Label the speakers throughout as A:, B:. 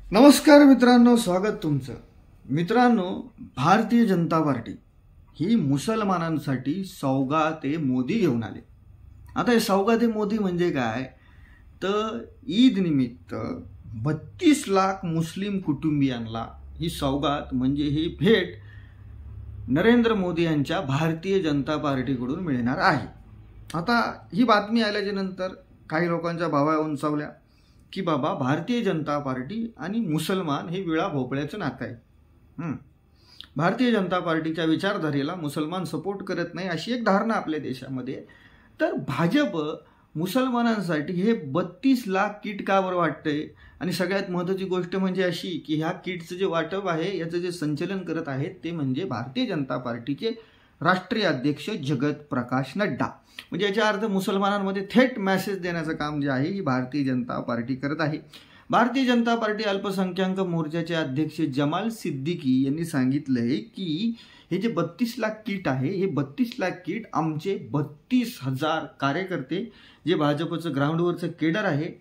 A: नमस्कार मित्रांनो, स्वागत तुमचं। मित्रांनो, भारतीय जनता पार्टी ही मुसलमानांसाठी सौगाते मोदी घेऊन आले। आता हे सौगाते मोदी म्हणजे काय तर ईद निमित्त 32 लाख मुस्लिम कुटुंबियांना ही सौगात म्हणजे ही भेट नरेंद्र मोदी यांच्या भारतीय जनता पार्टीकडून मिळणार आहे। आता ही बातमी आल्याच्या नंतर काही लोकांच्या भावना उंचावल्या की बाबा भारतीय जनता पार्टी आणि मुसलमान हे विळा भोपळ्याचं नातं आहे। भारतीय जनता पार्टीच्या विचारधारेला मुसलमान सपोर्ट करत नाही अशी एक धारणा आपल्या देशामध्ये। तर भाजप मुसलमानांसाठी हे 32 लाख किट का बरं वाटतंय आणि सगळ्यात महत्त्वाची गोष्ट म्हणजे अशी की ह्या किटचं जे वाटप आहे याचं जे संचलन करत आहेत ते म्हणजे भारतीय जनता पार्टीचे राष्ट्रीय अध्यक्ष जगत प्रकाश नड्डा। म्हणजे याचा अर्थ मुसलमानांमध्ये थेट मेसेज देण्याचं काम जे आहे ही भारतीय जनता पार्टी करत आहे। भारतीय जनता पार्टी अल्पसंख्याक मोर्चाचे अध्यक्ष जमाल सिद्दीकी यांनी सांगितलंय की हे जे 32 लाख किट आहे हे 32 लाख किट आमचे 32,000 कार्यकर्ते जे भाजपचं ग्राउंडवरचं केडर आहे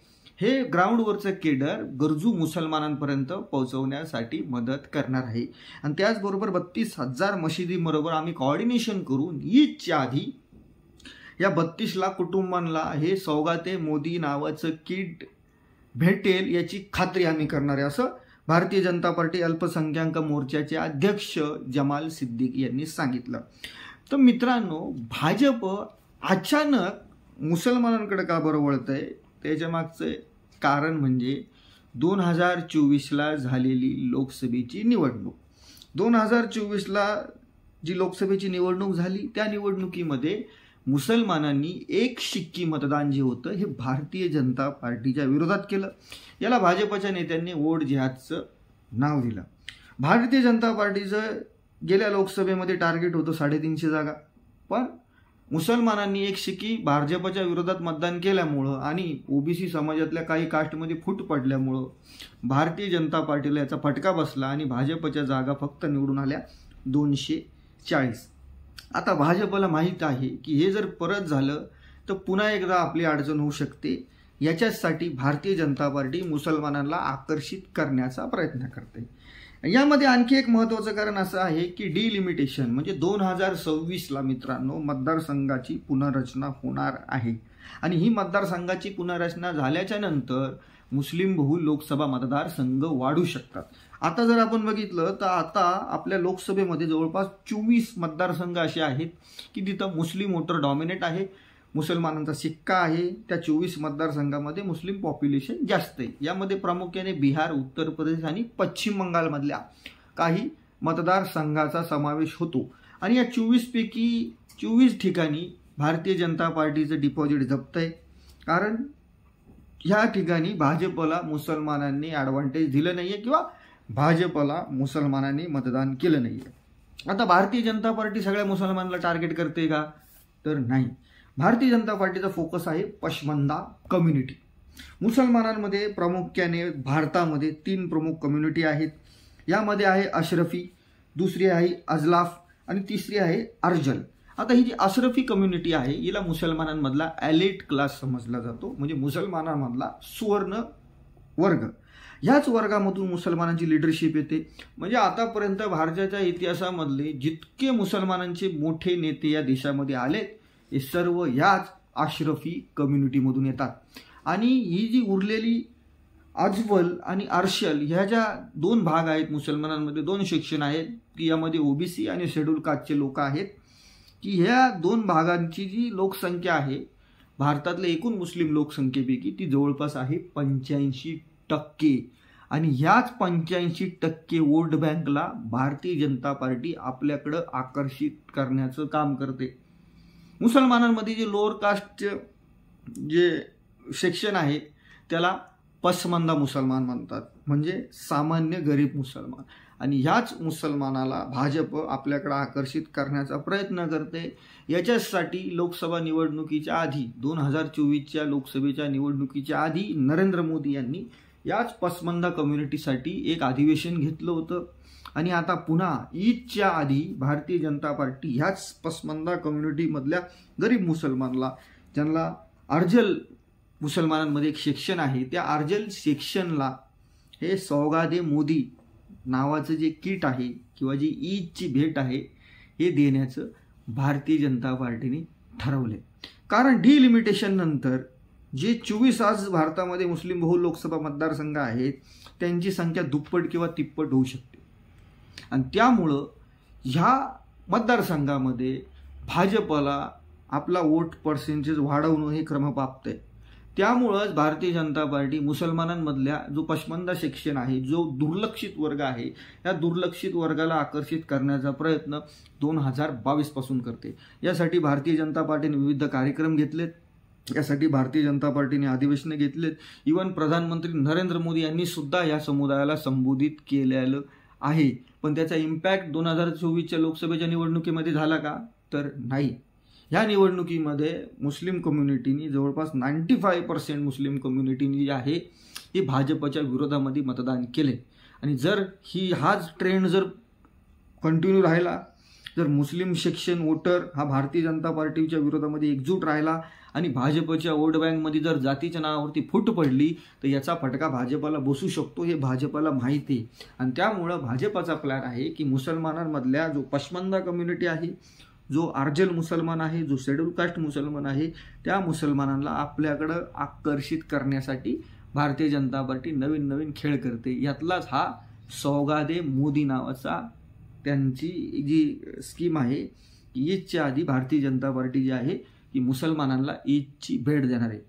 A: हे ग्राउंडवरचं केडर गरजू मुसलमानांपर्यंत पोहोचवण्यासाठी मदत करणार आहे। आणि त्याचबरोबर 32,000 मशिदीबरोबर आम्ही कोऑर्डिनेशन करून ईदच्या आधी या 32 लाख कुटुंबांना हे सौगाते मोदी नावाचं किट भेटेल याची खात्री आम्ही करणार आहे, असं भारतीय जनता पार्टी अल्पसंख्याक मोर्चाचे अध्यक्ष जमाल सिद्दीकी यांनी सांगितलं। तर मित्रांनो, भाजप अचानक मुसलमानांकडे का बरं वळतंय त्याच्या मागचं कारण म्हणजे 2024ला झालेली लोकसभेची निवडणूक। 2024ला जी लोकसभेची निवडणूक झाली त्या निवडणुकीमध्ये मुसलमानांनी एक शिक्की मतदान जे होतं हे भारतीय जनता पार्टीच्या विरोधात केलं। याला भाजपच्या नेत्यांनी वोट जिहादचं नाव दिलं। भारतीय जनता पार्टीचं गेल्या लोकसभेमध्ये टार्गेट होतं 350 जागा, पण मुसलमानांनी एक शिक्की भाजपच्या विरोधात मतदान केल्यामुळं आणि ओबीसी समाजातल्या काही कास्टमध्ये फूट पडल्यामुळं भारतीय जनता पार्टीला याचा फटका बसला आणि भाजपच्या जागा फक्त निवडून आल्या 240। आता भाजपला माहीत आहे की हे जर परत झालं तर पुन्हा एकदा आपली अडचण होऊ शकते। याच्यासाठी भारतीय जनता पार्टी मुसलमानांना आकर्षित करण्याचा प्रयत्न करते। यामध्ये आणखी एक महत्त्वाचं कारण असं आहे की डिलिमिटेशन म्हणजे 2026ला मित्रांनो मतदारसंघाची पुनर्रचना होणार आहे आणि ही मतदारसंघाची पुनर्रचना झाल्याच्या नंतर मुस्लिम बहुल लोकसभा मतदारसंघ वाढू शकतात। आता जर आपण बघितलं तर आता आपल्या लोकसभेमध्ये जवळपास 24 मतदारसंघ असे आहेत की तिथं मुस्लिम वोटर डॉमिनेट आहे, मुसलमानांचा शिक्का आहे। त्या 24 मतदारसंघामध्ये मुस्लिम पॉप्युलेशन जास्त आहे। यामध्ये प्रामुख्याने बिहार, उत्तर प्रदेश आणि पश्चिम बंगालमधल्या काही मतदारसंघाचा समावेश होतो आणि या 24 पैकी 24 ठिकाणी भारतीय जनता पार्टीचं डिपॉझिट जप्त आहे, कारण ह्या ठिकाणी भाजपला मुसलमानांनी ॲडव्हान्टेज दिलं नाहीये किंवा भाजपला मुसलमानांनी मतदान केलं नाहीये। आता भारतीय जनता पार्टी सगळ्या मुसलमानांना टार्गेट करते का तर नाही। भारतीय जनता पार्टीचा फोकस आहे पशमंदा कम्युनिटी। मुसलमानांमध्ये प्रामुख्याने भारतामध्ये 3 प्रमुख कम्युनिटी आहेत। यामध्ये आहे अशरफी, दुसरी आहे अजलाफ आणि तिसरी आहे अर्जल। आता ही जी अशरफी कम्युनिटी आहे हिला मुसलमानांमधला एलिट क्लास समजला जातो, म्हणजे मुसलमानांमधला सुवर्ण वर्ग। ह्याच वर्गामधून मुसलमानांची लिडरशिप येते। म्हणजे आतापर्यंत भारताच्या इतिहासामधले जितके मुसलमानांचे मोठे नेते या देशामध्ये आलेत हे सर्व ह्याच अशरफी कम्युनिटीमधून येतात। आणि ही जी उरलेली अजवल आणि अर्शल ह्या ज्या 2 भाग आहेत मुसलमानांमध्ये, 2 सेक्शन आहेत की यामध्ये ओबीसी आणि शेड्यूल कास्टचे लोक आहेत की ह्या 2 भागांची जी लोकसंख्या आहे भारतातल्या एकूण मुस्लिम लोकसंख्येपैकी ती जवळपास आहे 85%। आणि ह्याच 85% वोट बँकला भारतीय जनता पार्टी आपल्याकडं आकर्षित करण्याचं काम करते। मुसलमानांमध्ये जे लोअर कास्टचे जे सेक्शन आहे त्याला पसमंदा मुसलमान म्हणतात, म्हणजे सामान्य गरीब मुसलमान। आणि ह्याच मुसलमानाला भाजप आपल्याकडे आकर्षित करण्याचा प्रयत्न करते। याच्यासाठी लोकसभा निवडणुकीच्या आधी 2024च्या लोकसभेच्या निवडणुकीच्या आधी नरेंद्र मोदी यांनी याच पसमंदा कम्युनिटीसाठी एक अधिवेशन घेतलं होतं आणि आता पुन्हा ईदच्या आधी भारतीय जनता पार्टी ह्याच पसमंदा कम्युनिटीमधल्या गरीब मुसलमानला, ज्यांना अर्जल मुसलमानांमध्ये एक सेक्शन आहे, त्या अर्जल सेक्शनला हे सौगादे मोदी नावाचं जे किट आहे किंवा जी ईदची भेट आहे हे देण्याचं भारतीय जनता पार्टीने ठरवले. कारण डिलिमिटेशन नंतर जे 24 आज भारतामध्ये मुस्लिम बहुल लोकसभा मतदारसंघ आहेत त्यांची संख्या दुप्पट किंवा तिप्पट होऊ शकते. आणि त्यामुळं ह्या मतदारसंघामध्ये भाजपला आपला वोट पर्सेंटेज वाढवणं हे क्रमप्राप्त आहे. त्यामुळंच भारतीय जनता पार्टी मुसलमानांमधल्या जो पशमंदा सेक्शन आहे, जो दुर्लक्षित वर्ग आहे, या दुर्लक्षित वर्गाला आकर्षित करण्याचा प्रयत्न 2022 पासून करते. यासाठी भारतीय जनता पार्टीने विविध कार्यक्रम घेतलेत. यासाठी भारतीय जनता पार्टीने अधिवेशनं घेतलेत. इव्हन प्रधानमंत्री नरेंद्र मोदी यांनी सुद्धा या समुदायाला संबोधित केलेलं आहे. पण त्याचा इम्पॅक्ट 2024च्या लोकसभेच्या निवडणुकीमध्ये झाला का? तर नाही. ह्या निवडणुकीमध्ये मुस्लिम कम्युनिटीनी जवळपास 95% मुस्लिम कम्युनिटीनी जी आहे ही भाजपच्या विरोधामध्ये मतदान केले. आणि जर हाच ट्रेंड जर कंटिन्यू राहिला, जर मुस्लिम सेक्शन वोटर हा भारतीय जनता पार्टीच्या विरोधामध्ये एकजूट राहिला आणि भाजपच्या वोट बँकमध्ये जर जातीच्या नावावरती फूट पडली तर याचा फटका भाजपला बसू शकतो, हे भाजपला माहिती आहे. आणि त्यामुळं भाजपचा प्लॅन आहे की मुसलमानांमधल्या जो पशमंदा कम्युनिटी आहे, जो आर्जल मुसलमान आहे, जो शेड्यूल कास्ट मुसलमान आहे, त्या मुसलमानांना आपल्याकडं आकर्षित करण्यासाठी भारतीय जनता पार्टी नवीन नवीन खेळ करते. यातलाच हा सौगादे मोदी नावाचा त्यांची जी स्कीम आहे. ईदच्या आधी भारतीय जनता पार्टी जी आहे ती मुसलमानांना ईदची भेट देणार आहे.